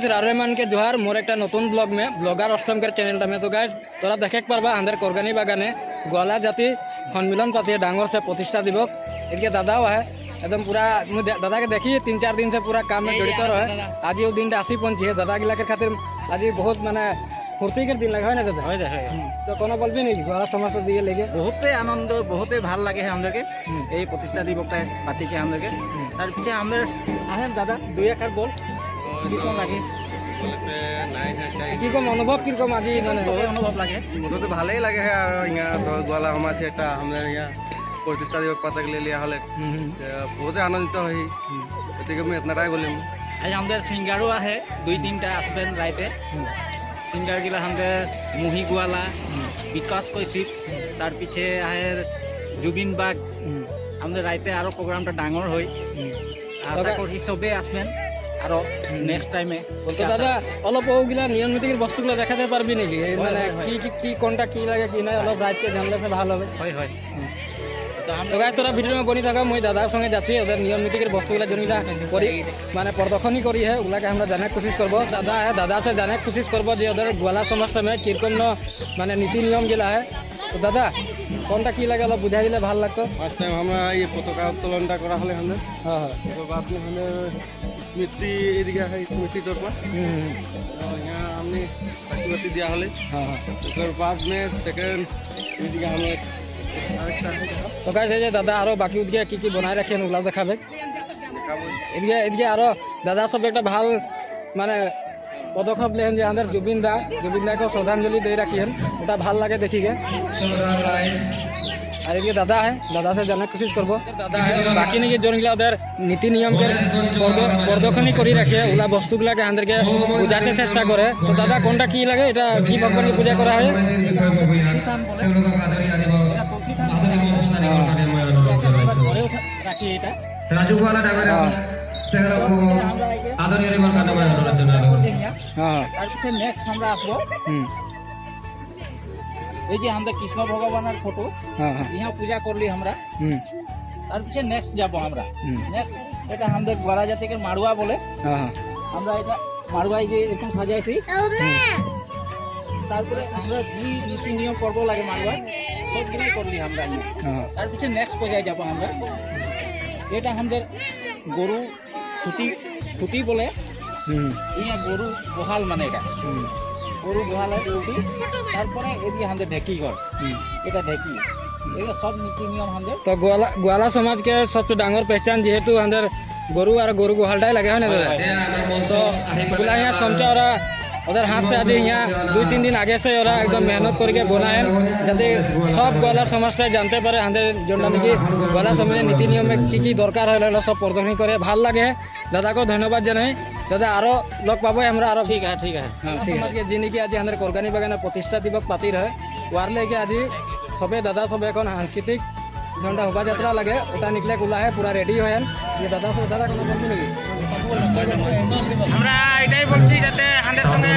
रारेमान के जोहार मोर एक नतून ब्लॉग में ब्लॉगर अष्टम के चैनल में। तो गाइस तोरा देखे पारबा आंधर कोरगानी बागाने गोला जाति सम्मिलन पाती डांगर से प्रतिष्ठा दिवस इनके दादाओ है एकदम पूरा दादा के देखिए 3-4 दिन से पूरा काम में जड़ित रहे। आज वो दिन आसी पहुंची है दादा गिला के खातिर आज बहुत माने फूर्ति के दिन लगा है ना दादा तो कोनो बोलबी नहीं गोला समाज दिए लेके बहुत आनंद बहुत ভাল লাগে আমাদেরকে এই প্রতিষ্ঠা দিবসটা পাতিকে আমাদেরকে তার পিছে আমাদের আহেন দাদা দুই একার বল কি কোন লাগে কি কম অনুভব কি কম আজি মানে অনুভব লাগে मुझे तो भाले ही लगे है यार यहाँ गोला हमारे से हमने यहाँ प्रतिष्ठा दिवस पता के लिए हले बहुत आनंदित हुई गति मैं इतना राय बोले आज আমাদের সিঙ্গারও আহে 2-3টা আসবেন রাইতে সিঙ্গার গিলা আমাদের মুহি গোয়ালা বিকাশ কৈশিক তার পিছে আহের জুবিন বাগ আমাদের রাইতে আরো প্রোগ্রামটা ডাঙর হই আশা করি সবে আসবেন আরো নেক্সট টাইমে তো দাদা অলপ ওগুলা নিয়ম নীতির বস্তুগুলো দেখাতে পারবি নাকি মানে কি কোনটা কি লাগে কি নাই অলপ রাইতে জানলে ভালো হবে হয় হয় তো গাইস তোরা ভিডিও में बनी থাকা মই দাদার সঙ্গে যাচ্ছি ওদের নিয়ম নীতির বস্তুগুলা জনিলা করি মানে প্রদর্শনী করি है ওগুলাকে আমরা জানার কোशिश করব দাদা है दादा से জানার कोशिश করব যে ওদের গোয়ালা সমাজ में কিরকম মানে নীতি নিয়ম গিলা है তো দাদা কোনটা কি লাগে অলপ বুঝাই দিলে ভালো লাগতো ফার্স্ট টাইম আমরা এই পতাকা উত্তোলনটা করা হলে हमने হ্যাঁ হ্যাঁ तो बाद में हमने स्मृति एरिया है स्मृति चौक पर यहाँ हमने प्रतिबत्ती दिया हले हाँ हाँ उसके बाद में सेकंड एरिया हमें তো গাইস এই যে দাদা আরো বাকি উদিকে কি বনাই রাখেন ওগুলা দেখাবে এদিকে এদিকে আরো দাদা সব একটা ভাল মানে পদক্ষেপ লেন যে আমাদের জুবিন দাকে শ্রদ্ধাঞ্জলি দিয়ে রাখিয়েন ওটা ভাল লাগে দেখিকে আর এদিকে দাদা है দাদা से জানার कोशिश করব দাদা है বাকি নাকি জনগুলা ওদের নীতি নিয়মকে প্রদর্শনী করে রাখে ওগুলা বস্তুগুলাকে আমাদেরকে বুঝাতে চেষ্টা করে তো দাদা কোনটা কি লাগে এটা কি ভগবানকে পূজা করা হয় রাখি এটা রাজুওয়ালা ডাঙরে আদরণীয় রেমন কান্নাময় অনুরোধ জানালো হ্যাঁ তার পিছে নেক্সট আমরা আসবো এই যে আমাদের কৃষ্ণ ভগবানের ফটো হ্যাঁ হ্যাঁ ইহা পূজা করলি আমরা তার পিছে নেক্সট যাবো আমরা নেক্সট এটা আমাদের গোয়ালা জাতিকে মাড়ুয়া বলে হ্যাঁ হ্যাঁ আমরা এটা মাড়ুয়াই যে এরকম সাজাইছি তারপরে আমরা কি নীতি নিয়ম করবো লাগে মাড়ুয়া সবগুলাই করলি আমরা তার পিছে নেক্সট পর্যায়ে যাবো আমরা এটা আমাদের গরু খুঁটি বলে ইয়া গরু বহাল মানে এটা গরু বহালের খুঁটি তারপরে এদিকে আমাদের ঢেকি ঘর এটা ঢেকি এগুলো সব নীতি নিয়ম আমাদের তো গোয়ালা समाज के सबसे डांगर पहचान जेहेतु अंदर गरु और गरु गोहालटाई लगे है ना दादा तो बोला यहाँ समझा और उधर हाथ से आज यहाँ 2-3 दिन आगे से और एकदम मेहनत करके बनाए जाते सब गोवाला समाजटा जानते पारे हमारे जोड़ा नाकि गोवाला समाज नीति नियम में की दरकार है सब प्रदर्शनी करे ভাল লাগে दादा को धन्यवाद जानाई दादा आरो लग पाबो हमरा आरो ठीक है समाज के जी निकी आज हमारे कोरगानी बागान प्रतिष्ठा दिवस पाती रहे वार लेके आज सबे दादा सब এখন সাংস্কৃতিক झंडा शोभा यात्रा लगे ওটা निकले गुला है पूरा रेडी है ये दादा सब दादा কোনো বলবি নাকি আমরা এটাই বলছি যাতে আমাদের সঙ্গে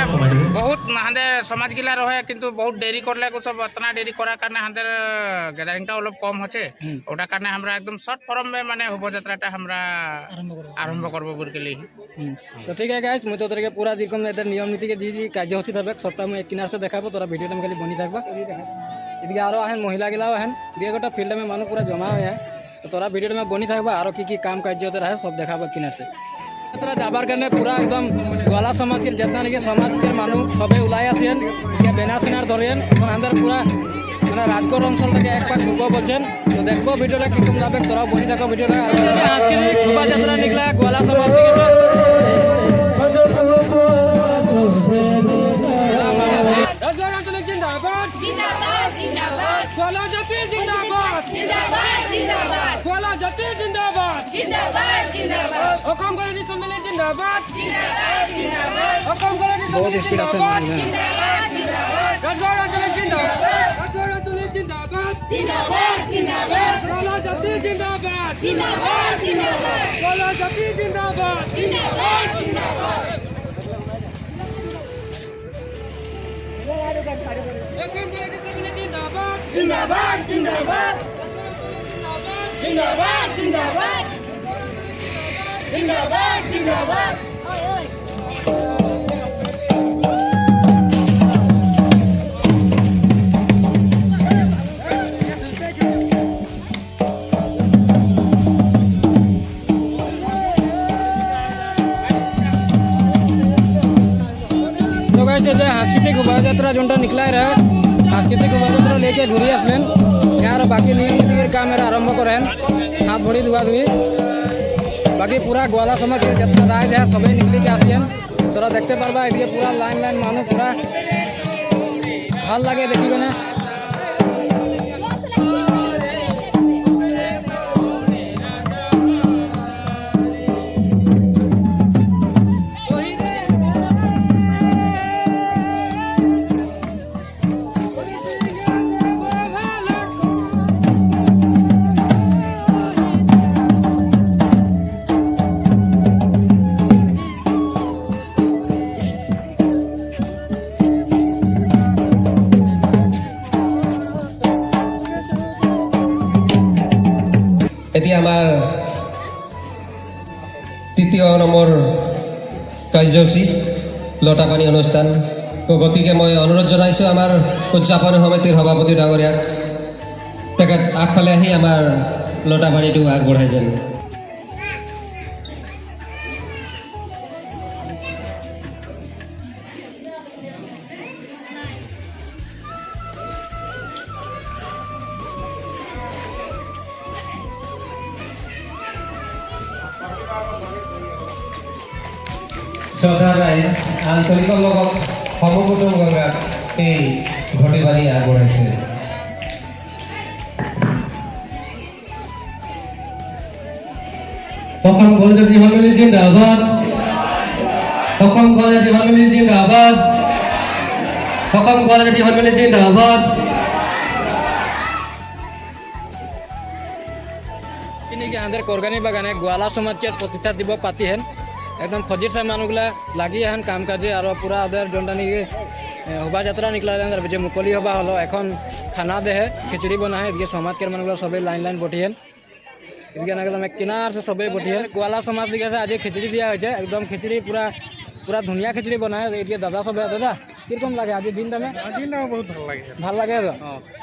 বহুত আমাদের সমাজ গিলা রহে কিন্তু বহুত দেরি করলে সব অতনা দেরি করার কারণে আমাদের গ্যাদারিংটা অলপ কম হচ্ছে ওটার কারণে আমরা একদম শর্ট ফর্মে মানে শোভাযাত্রাটা আমরা আরম্ভ করবো বুরকেলি তো ঠিক আছে গাইস মই তোদেরকে পুরা যেরকম এদের নিয়ম নীতিকে যে কার্যসূচী থাকবে সবটা মই এক কিনার से দেখাবো তোরা ভিডিওটা খালি বনি থাকবা এদিকে আরো আহেন মহিলা গিলাও আহেন দিয়ে গোটা ফিল্ড में মানুষ पूरा जमा हुए हैं तो तोरा वीडियो में बनी থাকবা आरो की काम कार्य होते रहे सब देखाबो किनार से तोरा जाबार करने पूरा एकदम गोवाला समाज के जितना नहीं समाज के मानु सबे उलाई आसेन के बेना सिनार धरेन এখন अंदर पूरा মানে রাজগড় অঞ্চল থেকে এক পাক ঘুরবো বলছেন তো দেখবো ভিডিওটা কিরকম লাগবে তোরা বনি থাকো ভিডিওটা সাংস্কৃতিক শোভাযাত্রা নিকলা গোয়ালা সমাজ থেকে রাজগড় অঞ্চল জিন্দাবাদ জিন্দাবাদ জিন্দাবাদ গোয়ালা জাতি জিন্দাবাদ জিন্দাবাদ জিন্দাবাদ গোয়ালা জাতি জিন্দাবাদ জিন্দাবাদ জিন্দাবাদ অসম গণতন্ত্র সম্মেলন জিন্দাবাদ জিন্দাবাদ জিন্দাবাদ অসম গণতন্ত্র বহুত স্পিড আছে জিন্দাবাদ জিন্দাবাদ রাজগড় অঞ্চল জিন্দাবাদ রাজগড় অঞ্চল জিন্দাবাদ জিন্দাবাদ জিন্দাবাদ গোয়ালা জাতি জিন্দাবাদ জিন্দাবাদ জিন্দাবাদ গোয়ালা জাতি জিন্দাবাদ জিন্দাবাদ জিন্দাবাদ जिंदाबाद जिंदाबाद जिंदाबाद जिंदाबाद जिंदाबाद जिंदाबाद তো গাইস এই যে সাংস্কৃতিক শোভাযাত্রা যোনটা নিকলাই রহে সাংস্কৃতিক শোভাযাত্রা লেকে ঘুরি আসলেন ইয়ার বাকি নিয়ম নীতির কাম এরা আরম্ভ করেন হাত ভরি ধোয়া ধুই বাকি পুরা গোয়ালা সমাজের যেটা রায় যায় সবাই নিকলিকে আসেন তোরা দেখতে পারবা এদিকে পুরা লাইন লাইন মানুষ পুরা ভাল লাগে দেখিবে না এতিয়া আমাৰ তৃতীয় নম্বৰ কাৰ্যসূচী লটাপানী অনুষ্ঠান গতিকে মই অনুৰোধ জনাইছোঁ আমাৰ উদযাপন সমিতিৰ সভাপতি ডাঙৰীয়াক তেখেত আগফালে আহি আমাৰ লটাপানীটো আগবঢ়াই যেন শ্ৰদ্ধা ৰাইজ আঞ্চলিকৰ লগত সমকুটুম গংগাত এই ঘটি বাঢ়ি আগবঢ়াইছে অসম গণজাতি সন্মিলনী জিন্দাবাদ অসম গণজাতি সন্মিলনী জিন্দাবাদ অসম গণজাতি সন্মিলনী জিন্দাবাদ আমাদের কোরগানি বাগানে গোয়ালা সমাজের প্রতিষ্ঠা দিবস পাতি হেন একদম ফজির সাহেব মানুষগুলা লাগি আহেন কাম কাজে আর পুরা ওদের যোনটা নাকি শোভাযাত্রা নিকলালেন যে মুকলি সভা হলো এখন খানা দেহে খিচুড়ি বনাহে এদিকে সমাজকের মানুষগুলো সবাই লাইন লাইন বটিহেন এদিকে একদম কিনার সে সবাই বটিহেন গোয়ালা সমাজ দিকে আজ খিচুড়ি দিয়া হয়েছে একদম খিচুড়ি পুরা পুরা ধুনিয়া খিচুড়ি বনায় এদিকে দাদা সবাই দাদা কিরকম লাগে আজি দিনটা বহুত ভাল লাগে ভাল লাগে তো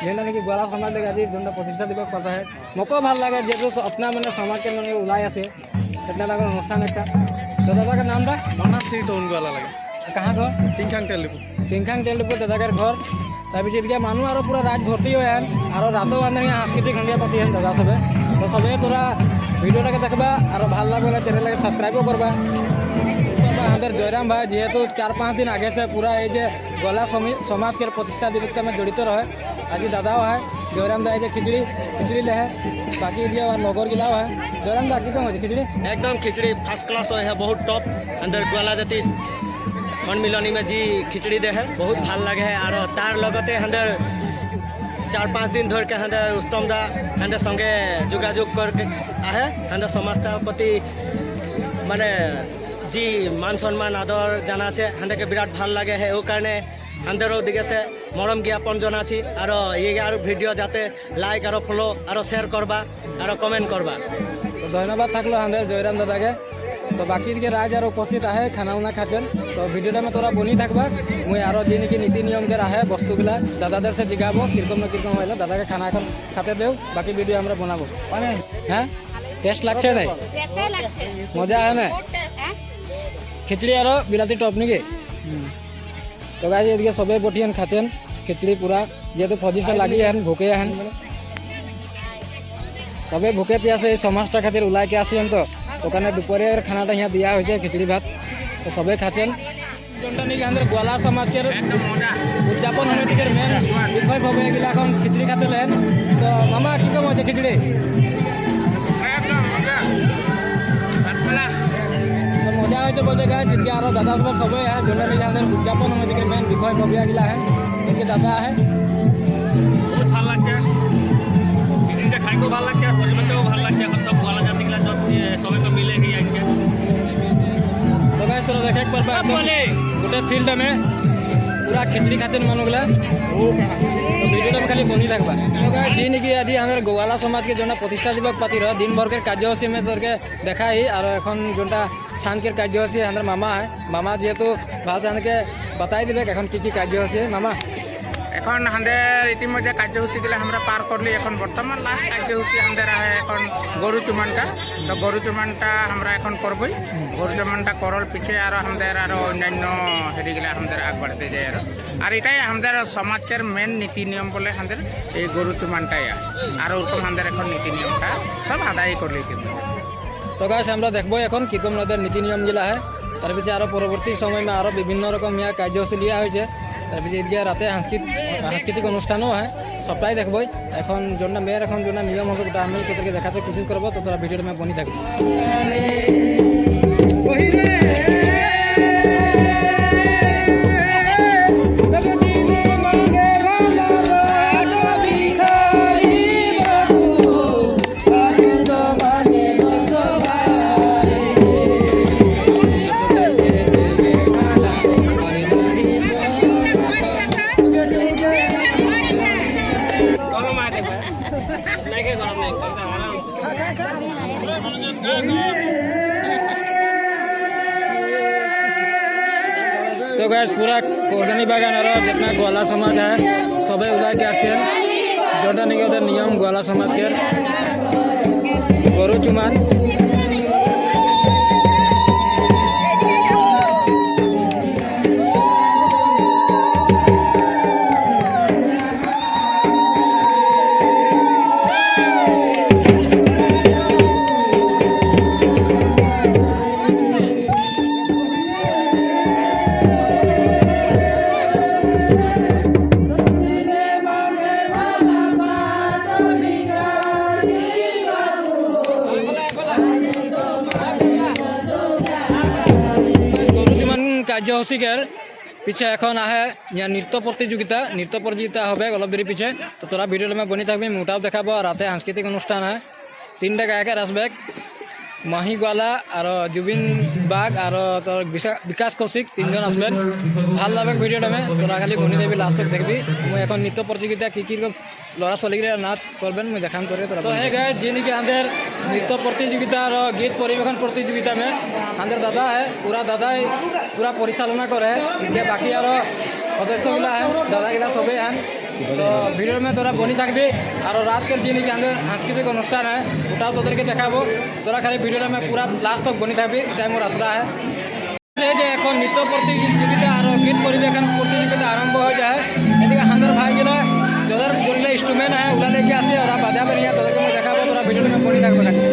যেটা নাকি গোয়ালা সমাজ দেখে আজি যোনটা প্রতিষ্ঠা দিবস পাতা হয় মোকো ভাল লাগে যেহেতু আপনার মানে সমাজকে মানে ওলাই আছে সেটা লাগা অনুষ্ঠান একটা तो दादा का नाम था মানাস সিং টাউন গোয়ালা লাগে कहाँ घर টিংখাং টেলিফোন टिंखांग टेलिपुर दादा घर तभी एदिके मानु और पूरा रात भर्ती हुए हैं और रातों आने सांस्कृतिक सन्धिया पाती हैं दादा सबे तो सबे तोरा भिडिओटा देखा और भल लगे चैनल के सब्सक्राइबो करवा हमारे जयराम भाई जेहेतु 4-5 दिन आगे से पूरा ये गोला समाज के प्रतिष्ठा दिवस में जड़ित रहे आज दादाओ है जयराम दा ये खिचड़ी ले है बाकी दिया नगर गिलाओ है जयराम दा कितना खिचड़ी एकदम खिचड़ी फार्स्ट क्लास है बहुत टॉप अंदर गोला जाति सन्मिलनी में जी खिचड़ी दे है बहुत ভাল लगे है और तार लगते हंदर 4-5 दिन धर के हंदर उत्तम दा हंदर संगे जोगाजोग करके आहे हंदर समाज प्रति माने जी मान सम्मान आदर जाना से हंदर के विराट ভাল लगे है वो कारणे हंदरों दिखे से मरम ज्ञापन जानासी और ये और भिडिओ जाते लाइक और फॉलो और शेयर करबा और कमेंट करबा तो धन्यवाद थकलो हमारे जयराम दादा के तो बाकी के राज और उपस्थित आहे खाना उना खाचन तो भिडिओटा में तोरा बनी थकबा मुई और जी की नीति नियम के राहे बस्तुगला दादादेर से जिगाबो किरकम न किरकम हइला दादा के खाना এখন खाते देव बाकी भिडिओ আমরা बनाबो हाँ टेस्ट লাগছে নাই मजा है ना खिचड़ी और बिलाती टॉप निके तो गाइस एदिके सबे बटियन खाचेन खिचड़ी पूरा जेहेतु फजी से लगी हैं भूखे हैं सबे भूखे पियासे समाजटा खातिर उलाई के आसेन तो ओखाने दोपहर खानाटा यहाँ दिया हो खिचड़ी भात तो सबे खाचेन जोनटा निके हमारे गोवाला समाज के उद्यापन समिति के मेन विषय भावे एगिला এখন खिचड़ी खाते लेन तो मामा की कम होছে खिचड़ी मजा হয়েছে বলতে গাইস इनके आरो दादा सब सबे है जोनटा निके हमारे उद्यापन समिति के मेन विषय भावे एगिला है इनके दादा है बहुत ভাল লাগছে এদিনটা খাইতেও ভাল লাগছে আর পরিবেশটাও ভাল লাগছে এখন সব গোয়ালা জাতিগুলা সব সবাই তো মিলে ही আজকে तो गाइस तोरा देखे एक बार गोटे फील्ड में पूरा खिचड़ी खाते मानुगला तो भिडिओटा में खाली बनी थकबा तो गाइस जी निकी आज हमारे गोवाला समाज के जोना प्रतिष्ठा दिवस पाती रह दिन भर के कार्यसूची में तोर के देखा ही और এখন जोनटा शान के कार्यसूची हमारे मामा है मामा जेहेतु भाल जान के बताई देबे এখন की कार्यसूची है मामा এখন হাঁদের ইতিমধ্যে কার্যসূচিগুলো আমরা পার করলি। এখন বর্তমান লাস্ট কার্যসূচি আমাদের আহে এখন গরু চুমানটা। তো গরু চুমানটা আমরা এখন করবই। গরু চুমানটা করল পিছে আরও আমাদের আরও অন্যান্য হেরিগুলো আমাদের আগবাড়তে যায় আর এটাই আমাদের সমাজের মেন নীতি নিয়ম বলে আমাদের এই গরু চুমানটাই আর ওরকম আমাদের এখন নীতি নিয়মটা সব আদায় করলি কিন্তু। তো গাছ আমরা দেখবো এখন কীরকম ওদের নীতি নিয়মগুলা হয়। তার পিছিয়ে আরও পরবর্তী সময় আরও বিভিন্ন রকম ইয়া কার্যসূচী লিয়া হয়েছে। তার পিছিয়ে এদিকে রাতে সাংস্কৃতিক অনুষ্ঠানও হয়, সবটাই দেখবই। এখন জন্য মেয়ের এখন জন্য নিয়ম হবে ওটা আমি তোদেরকে দেখাতে কোশিশ করবো। তো তোরা ভিডিওটা আমি বনি থাকবো। तो गैस पूरा कोरगानी बागान और जितना ग्वाला समाज है सबे उला के आसेन जोटा नहीं उधर नियम ग्वाला समाज के गरु चुमान কার্যসূচী के पीछे এখন আহে यहाँ नृत्य प्रतियोगिता হবে অলপ দেরি পিছে। তো তোরা ভিডিওটা আমি বনি থাকবি, মোটাও দেখাবো। রাতে সাংস্কৃতিক অনুষ্ঠান হয়, 3টা গায়কের আসবে, মাহি গোয়ালা আর জুবিন বাগ আর তোর বিকাশ কৌশিক 3জন আসবেন। ভাল লাগবে ভিডিওটা আমি, তোরা খালি বনি থাকবি, লাস্টত দেখবি। মই এখন নৃত্য প্রতিযোগিতা কী ল'ৰা ছোৱালীগিলা নাচ করবেন মই দেখান করে তোরা। তো হে গায়ে যে নাকি আমাদের নৃত্য प्रतियोगिता और गीत परिवेशन प्रतियोगिता में हमारे दादा है, पूरा परिचालना करे। इसके बाकी और सदस्यगुला है, दादागिला सबे हैं। तो भिडियो में तोरा बनी থাকবি। और रात के जी नाकि हमारे सांस्कृतिक अनुष्ठान है ওটাও তোদেরকে দেখাবো। তোরা খালি ভিডিওটা में पूरा लास्ट तक बनी থাকবি, এটাই মোর আশা है। যে এখন নৃত্য প্রতিযোগিতা আর গীত পরিবেশন প্রতিযোগিতা আরম্ভ হয়ে যায়। এদিকে হাঁদের ভাইগুলো যাদের জন্য ইনস্ট্রুমেন্ট है ওরা লেকে আসে, ওরা বাজা বেরিয়ে তোদেরকে मैं দেখাবো। তোরা ভিডিওটা में বনি থাকবে নাকি।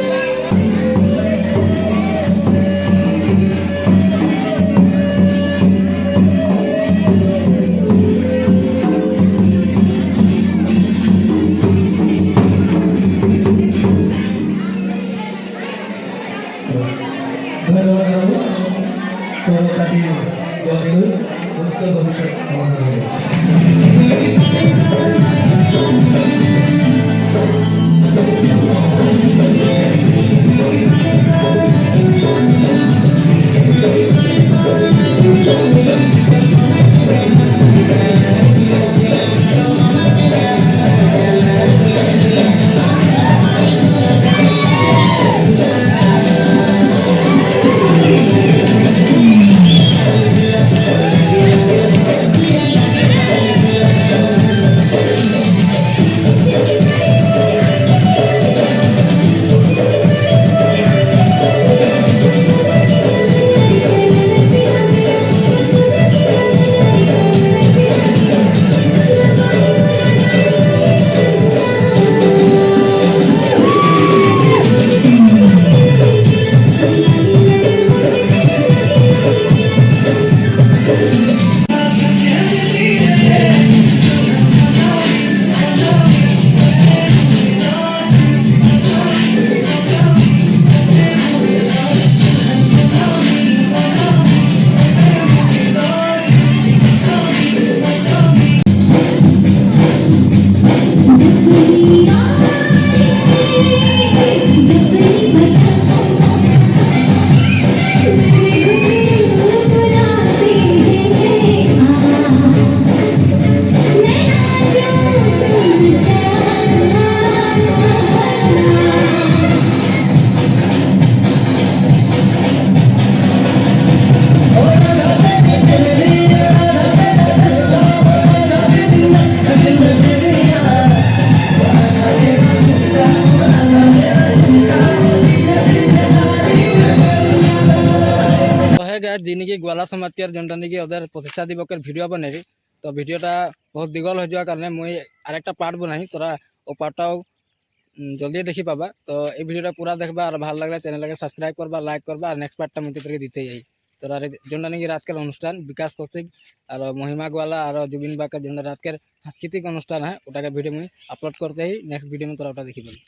গাছ যি নাকি গোৱালা সমাজৰ যোনটা নাকি ওদের প্রতিষ্ঠা দিবসের ভিডিও বনাই তো ভিডিওটা বহুত দীঘল হৈ যোৱাৰ কাৰণে মই আরেকটা পার্ট বনাই তোরা ও পার্টটাও জলদি দেখি পাবা। তো এই ভিডিওটা পুরা দেখবা আর ভালো লাগলে চ্যানেলকে সাবস্ক্রাইব করবা, লাইক করবা আর নেক্সট পার্টটা মই তোদেরকে দিতেই যাই। তোরা যোনটা নাকি রাতকের অনুষ্ঠান বিকাশ কৌশিক আর মহিমা গোয়ালা আর জুবিন বাকের যোনটা রাতকের সাংস্কৃতিক অনুষ্ঠান হয় ওটাকে ভিডিও মই আপলোড করতে ही नेक्स्ट वीडियो में তোরা ওটা দেখি পাবি।